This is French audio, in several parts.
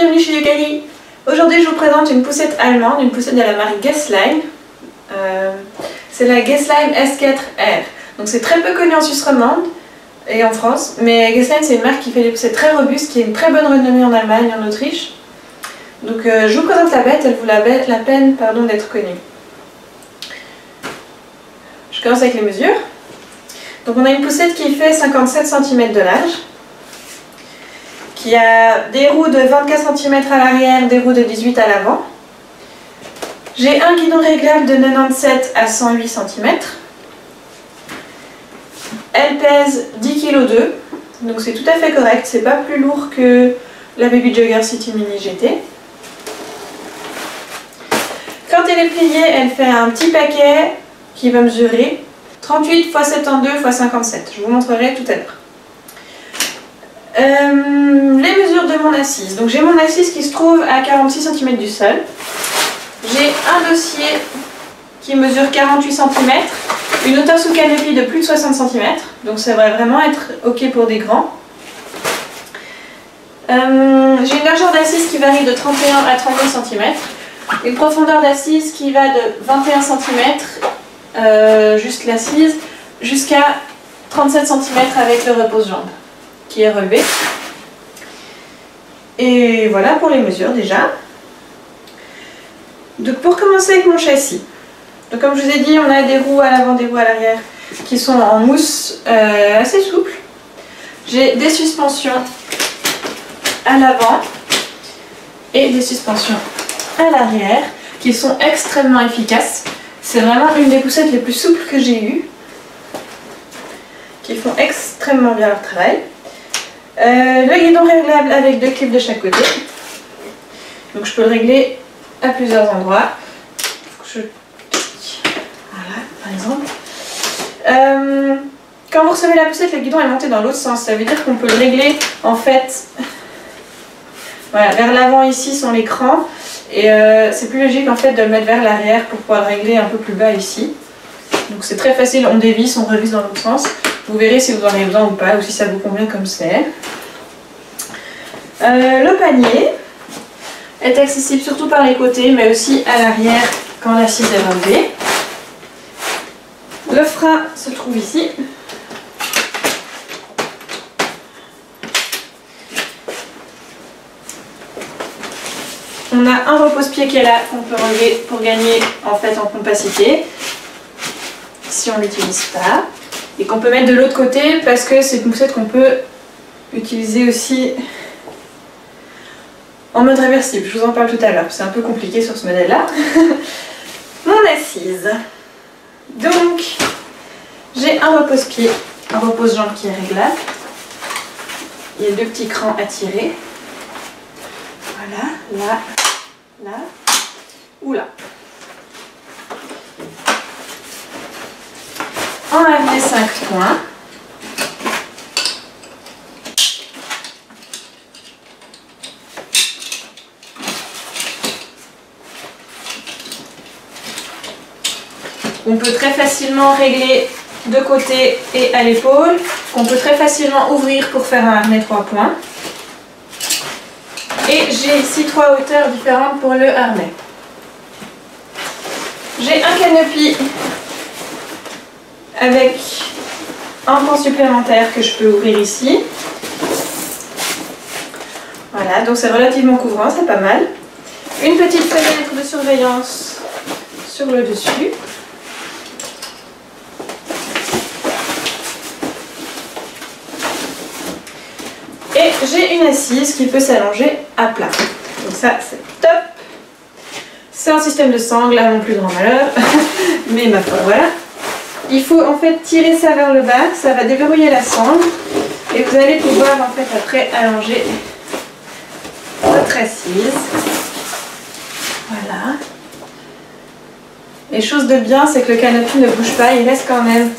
bienvenue chez Yukari. Aujourd'hui je vous présente une poussette allemande, une poussette de la marque Gesslheim. C'est la Gesslheim S4R. Donc c'est très peu connu en Suisse romande et en France, mais Gesslheim c'est une marque qui fait des poussettes très robustes, qui a une très bonne renommée en Allemagne et en Autriche. Donc je vous présente la bête, elle vaut la peine d'être connue. Je commence avec les mesures. Donc on a une poussette qui fait 57 cm de large, qui a des roues de 24 cm à l'arrière, des roues de 18 à l'avant. J'ai un guidon réglable de 97 à 108 cm. Elle pèse 10,2 kg, donc c'est tout à fait correct, c'est pas plus lourd que la Baby Jogger City Mini GT. Quand elle est pliée, elle fait un petit paquet qui va mesurer 38 x 72 x 57. Je vous montrerai tout à l'heure. Les mesures de mon assise. Donc j'ai mon assise qui se trouve à 46 cm du sol. J'ai un dossier qui mesure 48 cm, une hauteur sous canopy de plus de 60 cm, donc ça va vraiment être ok pour des grands. J'ai une largeur d'assise qui varie de 31 à 32 cm, une profondeur d'assise qui va de 21 cm, juste l'assise, jusqu'à 37 cm avec le repose-jambe qui est relevé. Et voilà pour les mesures déjà. Donc pour commencer avec mon châssis, donc comme je vous ai dit, on a des roues à l'avant, des roues à l'arrière qui sont en mousse assez souple. J'ai des suspensions à l'avant et des suspensions à l'arrière qui sont extrêmement efficaces. C'est vraiment une des poussettes les plus souples que j'ai eues, qui font extrêmement bien leur travail. Le guidon réglable avec 2 clips de chaque côté, donc je peux le régler à plusieurs endroits. Voilà, par exemple. Quand vous recevez la poussette, le guidon est monté dans l'autre sens. Ça veut dire qu'on peut le régler en fait, voilà, vers l'avant ici sur l'écran. Et c'est plus logique en fait de le mettre vers l'arrière pour pouvoir le régler un peu plus bas ici. Donc c'est très facile, on dévisse, on revisse dans l'autre sens. Vous verrez si vous en avez besoin ou pas, ou si ça vous convient comme c'est. Le panier est accessible surtout par les côtés, mais aussi à l'arrière quand l'assise est relevée. Le frein se trouve ici. On a un repose-pied qui est là, qu'on peut relever pour gagner en fait en compacité, si on ne l'utilise pas. Et qu'on peut mettre de l'autre côté parce que c'est une poussette qu'on peut utiliser aussi en mode réversible. Je vous en parle tout à l'heure, c'est un peu compliqué sur ce modèle-là. Mon assise. Donc, j'ai un repose-pied, un repose-jambe qui est réglable. Il y a 2 petits crans à tirer. Voilà, là, là, ou là. En harnais 5 points. On peut très facilement régler de côté et à l'épaule. On peut très facilement ouvrir pour faire un harnais 3 points. Et j'ai ici 3 hauteurs différentes pour le harnais. J'ai un canopy avec un pan supplémentaire que je peux ouvrir ici. Voilà, donc c'est relativement couvrant, c'est pas mal. Une petite fenêtre de surveillance sur le dessus. Et j'ai une assise qui peut s'allonger à plat. Donc ça, c'est top. C'est un système de sangle, à mon plus grand malheur. Mais ma foi, voilà. Il faut en fait tirer ça vers le bas, ça va déverrouiller la sangle. Et vous allez pouvoir en fait après allonger votre assise. Voilà. Et chose de bien, c'est que le canopy ne bouge pas, il reste quand même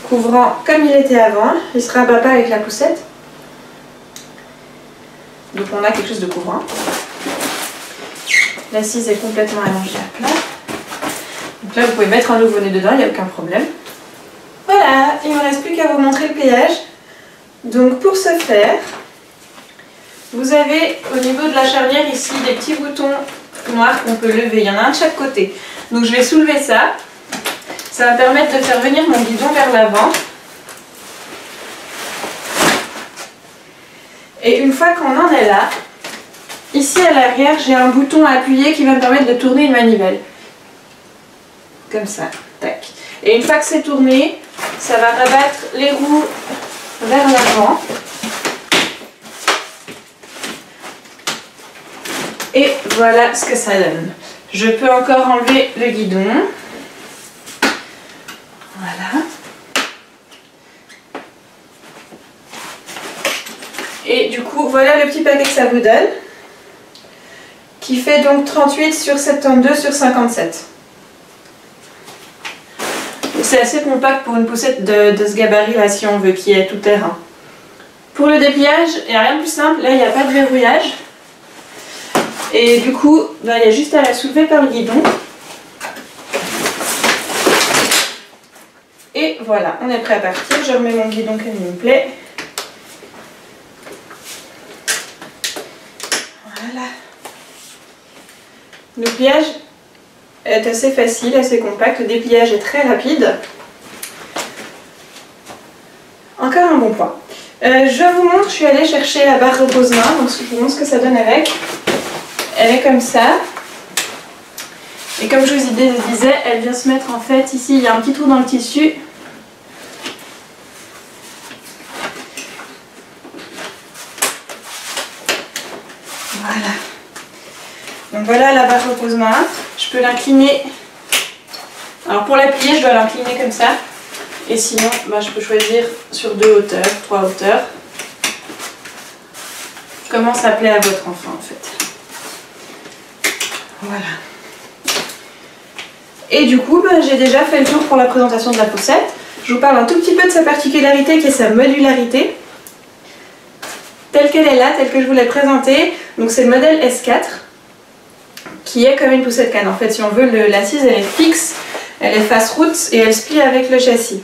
couvrant comme il était avant. Il ne se rabat pas avec la poussette. Donc on a quelque chose de couvrant. L'assise est complètement allongée à plat. Donc là vous pouvez mettre un nouveau-né dedans, il n'y a aucun problème. Voilà, il ne me reste plus qu'à vous montrer le pliage. Donc pour ce faire, Vous avez au niveau de la charnière ici des petits boutons noirs qu'on peut lever. Il y en a un de chaque côté. Donc je vais soulever ça. Ça va me permettre de faire venir mon guidon vers l'avant. Et une fois qu'on en est là, ici à l'arrière, j'ai un bouton à appuyer qui va me permettre de tourner une manivelle. Comme ça, tac. Et une fois que c'est tourné, ça va rabattre les roues vers l'avant. Et voilà ce que ça donne. Je peux encore enlever le guidon. Voilà. Et du coup, voilà le petit paquet que ça vous donne. Qui fait donc 38 sur 72 sur 57. C'est assez compact pour une poussette de ce gabarit-là, si on veut, qui est tout terrain. Pour le dépliage, il n'y a rien de plus simple. Là, il n'y a pas de verrouillage. Et du coup, il y a juste à la soulever par le guidon. Et voilà, on est prêt à partir. Je remets mon guidon comme il me plaît. Voilà. Le pliage est assez facile, assez compact. Le dépliage est très rapide. Encore un bon point. Je vous montre, je suis allée chercher la barre repose-main. Donc je vous montre ce que ça donne avec. Elle est comme ça. Et comme je vous disais, elle vient se mettre en fait ici, il y a un petit trou dans le tissu. Voilà. Donc voilà la barre repose-main. Je peux l'incliner. Alors pour la plier, je dois l'incliner comme ça. Et sinon, je peux choisir sur 2 hauteurs, 3 hauteurs. Comment ça plaît à votre enfant en fait. Voilà. Et du coup, j'ai déjà fait le tour pour la présentation de la poussette. Je vous parle un tout petit peu de sa particularité qui est sa modularité. Telle qu'elle est là, telle que je vous l'ai présentée. Donc c'est le modèle S4 qui est comme une poussette canne. En fait, si on veut, l'assise elle est fixe, elle est face route et elle se plie avec le châssis.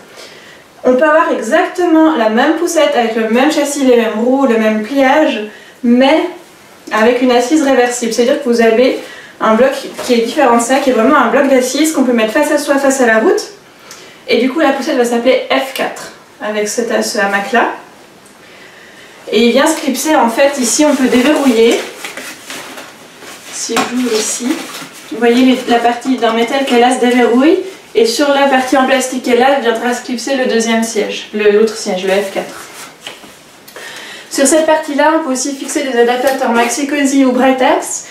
On peut avoir exactement la même poussette avec le même châssis, les mêmes roues, le même pliage, mais avec une assise réversible. C'est-à-dire que vous avez un bloc qui est différent de ça, qui est vraiment un bloc d'assise qu'on peut mettre face à soi, face à la route. Et du coup, la poussette va s'appeler F4 avec ce hamac là. Et il vient se clipser en fait, ici on peut déverrouiller. Si j'ouvre ici, vous voyez la partie d'un métal qu'elle a se déverrouille. Et sur la partie en plastique qu'elle a, viendra se clipser le deuxième siège, l'autre siège, le F4. Sur cette partie-là, on peut aussi fixer des adaptateurs Maxi-Cosi ou Brightex.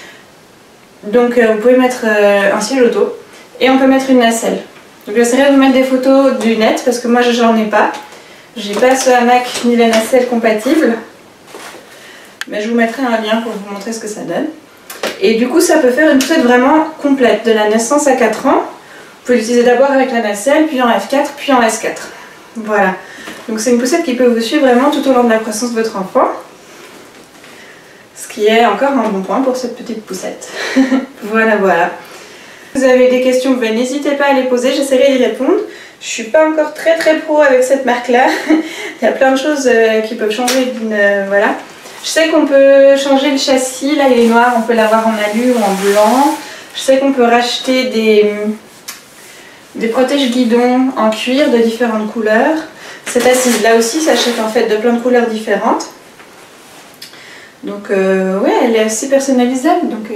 Donc vous pouvez mettre un siège auto et on peut mettre une nacelle. Donc j'essaierai de vous mettre des photos du net parce que moi j'en ai pas. J'ai pas ce hamac ni la nacelle compatible. Mais je vous mettrai un lien pour vous montrer ce que ça donne. Et du coup ça peut faire une poussette vraiment complète, de la naissance à 4 ans. Vous pouvez l'utiliser d'abord avec la nacelle, puis en F4, puis en S4. Voilà. Donc c'est une poussette qui peut vous suivre vraiment tout au long de la croissance de votre enfant. Ce qui est encore un bon point pour cette petite poussette. Voilà, voilà. Si vous avez des questions, n'hésitez pas à les poser, j'essaierai d'y répondre. Je suis pas encore très pro avec cette marque-là. Il y a plein de choses qui peuvent changer voilà. Je sais qu'on peut changer le châssis, là il est noir, on peut l'avoir en alu ou en blanc. Je sais qu'on peut racheter des protège-guidons en cuir de différentes couleurs. Cette assise là aussi s'achète en fait de plein de couleurs différentes. Donc ouais, elle est assez personnalisable, donc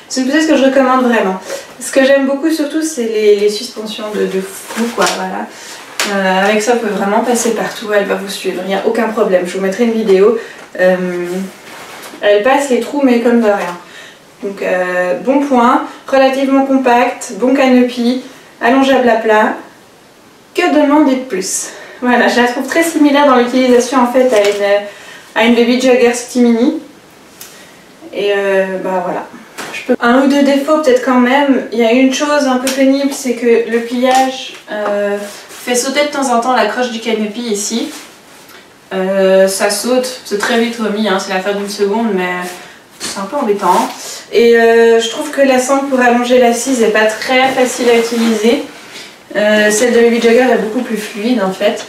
c'est une poussette que je recommande vraiment. Ce que j'aime beaucoup surtout, c'est les suspensions de fou, quoi, voilà. Avec ça, on peut vraiment passer partout, elle va vous suivre, il n'y a aucun problème. Je vous mettrai une vidéo. Elle passe les trous, mais comme de rien. Donc bon point, relativement compact, bon canopy, allongeable à plat. Que demander de plus? Voilà, je la trouve très similaire dans l'utilisation en fait à une Baby Jogger City Mini. Et voilà. Un ou deux défauts peut-être quand même. Il y a une chose un peu pénible, c'est que le pliage fait sauter de temps en temps la croche du canopy ici. Ça saute, c'est très vite remis, hein, c'est l'affaire d'une seconde, mais c'est un peu embêtant. Et je trouve que la sangle pour allonger l'assise n'est pas très facile à utiliser. Celle de Baby Jogger est beaucoup plus fluide en fait.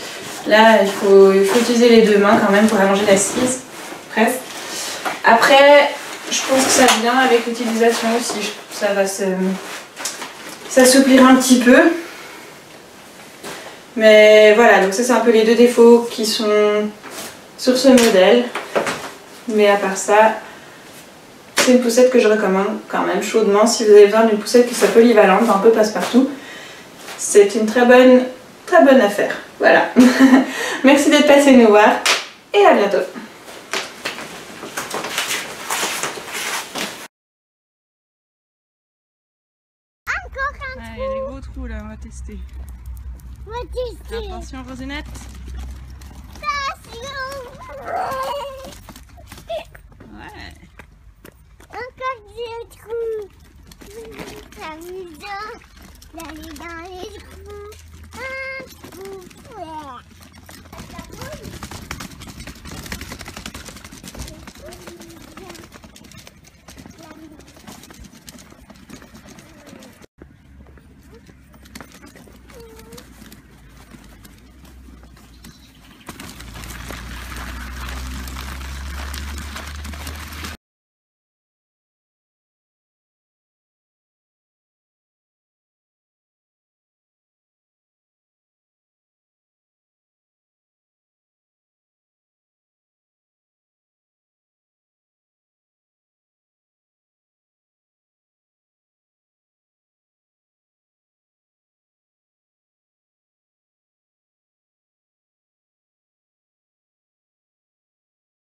Là, il faut utiliser les deux mains quand même pour allonger l'assise. presse. Après, je pense que ça vient avec l'utilisation aussi. Ça va s'assouplir un petit peu. Mais voilà, donc ça c'est un peu les deux défauts qui sont sur ce modèle. Mais à part ça, c'est une poussette que je recommande quand même chaudement si vous avez besoin d'une poussette qui soit polyvalente, un peu passe-partout. C'est une très bonne affaire. Voilà. Merci d'être passé nous voir et à bientôt. Encore un trou. Il y a des gros trous là, on va tester. On va tester. Attention Rosinette.